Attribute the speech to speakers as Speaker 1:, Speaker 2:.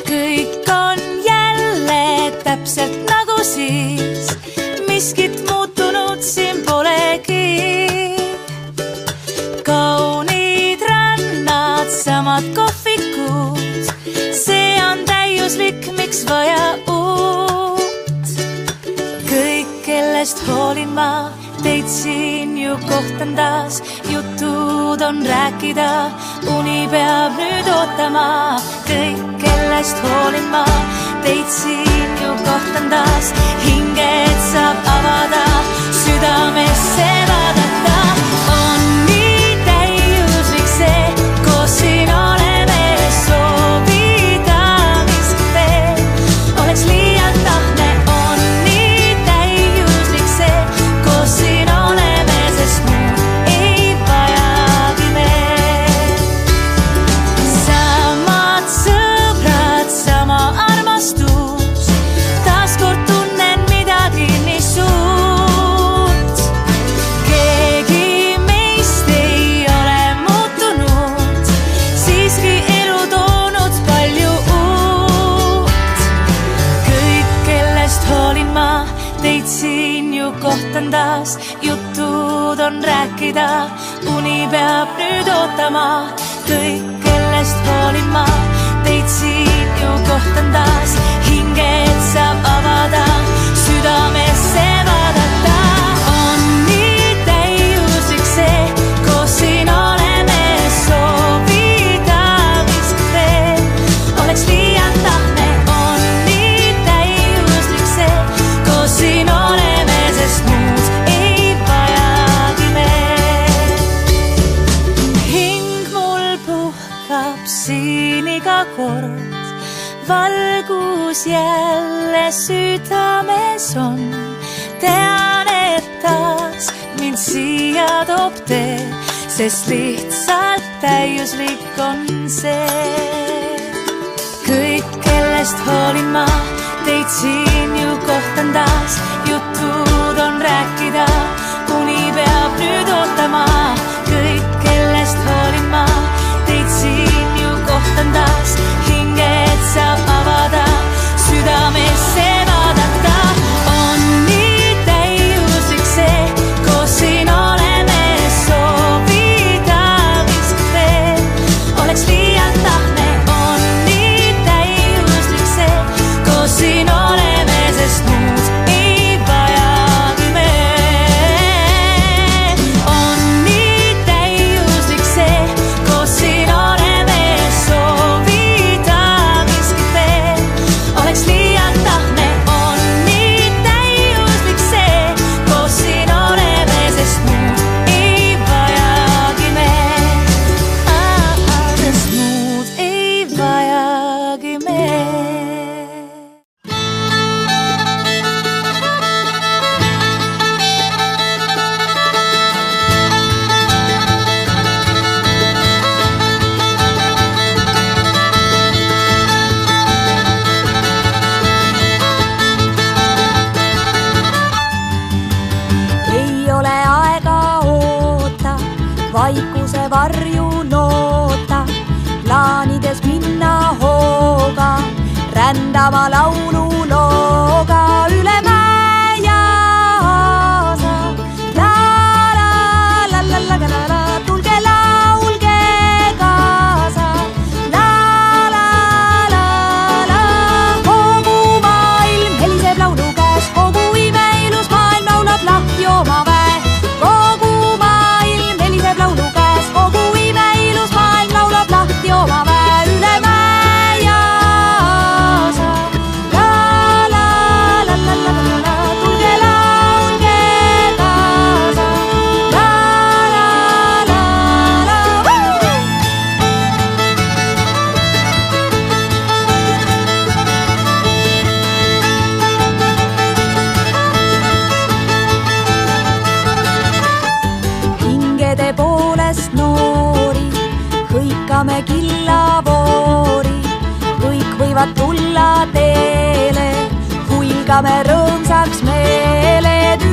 Speaker 1: Kõik on jälle täpselt nagu siis, miskit muutunud siin polegi. Kaunid rannad, samad kohvikud, see on täiuslik, miks vaja uut. Kõik, kellest hoolin ma, teid siin ju kohtan taas, jutud on rääkida, uni peab nüüd ootama. Kõik, kellest hoolin ma, teid siin ju kohtan taas, hinged saab avada, südamesse vaadata. On nii täiuslik see, koos siin oleme, soovida miskit veel, oleks liialt tahne. On nii täiuslik see, koos siin oleme, sest muud ei vajagi veel. Samad sõbrad, sama armastus, taaskord tunnen midagi nii suurt. Keegi meist ei ole muutunud, siiski elu toonud palju uut. Kõik, kellest hoolin ma, teid siin ju kohtan taas, jutud on rääkida, uni peab nüüd ootama. Kõik, kellest hoolin ma, teid siin ju kohtan taas, hinged saab avada, südamesse vaadata. On nii täiuslik see, koos siin oleme, soovida miskit veel, oleks liialt tahne. On nii täiuslik see, koos siin oleme, sest muud ei vajagi veel. Hing mul puhkab siin iga kord, valgus jälle südames on. Tean, et taas mind siia toob tee, sest lihtsalt täiuslik on see. Kõik, kellest hoolin ma, teid siin ju kohtan taas, jutud on rääkida, uni peab nüüd ootama. Kõik, kellest hoolin ma, teid siin ju kohtan taas, hinged saab avada, südamesse vaadata. On nii täiuslik see, koos siin oleme, soovida miskit veel, oleks liialt tahne. On nii täiuslik see, koos siin oleme, sest muud ei vajagi veel. On nii täiuslik see, koos siin oleme, soovida miskit veel, oleks liialt tahne. On nii täiuslik see, koos siin oleme, sest muud ei vajagi veel. Sest muud ei vajagi veel.
Speaker 2: Ei ole aega oota, vaikuse varju loota, plaanides minna hooga, rändama laululooga üle mäe ja aasa. La la la la la la la, tulge laulge kaasa. La la la la, kogu maailm heliseb laulu käes, kogu imeilus maailm laulab lahti oma väe. Kogu maailm heliseb laulu käes, kogu imeilus maailm laulab lahti oma väe üle mäe ja aasa. La la la la la la la, tulge laulge kaasa. La la la la, hingede poolest noori, hõikame killavoori. Kõik võivad tulla teele, huilgame rõõmsaks meeled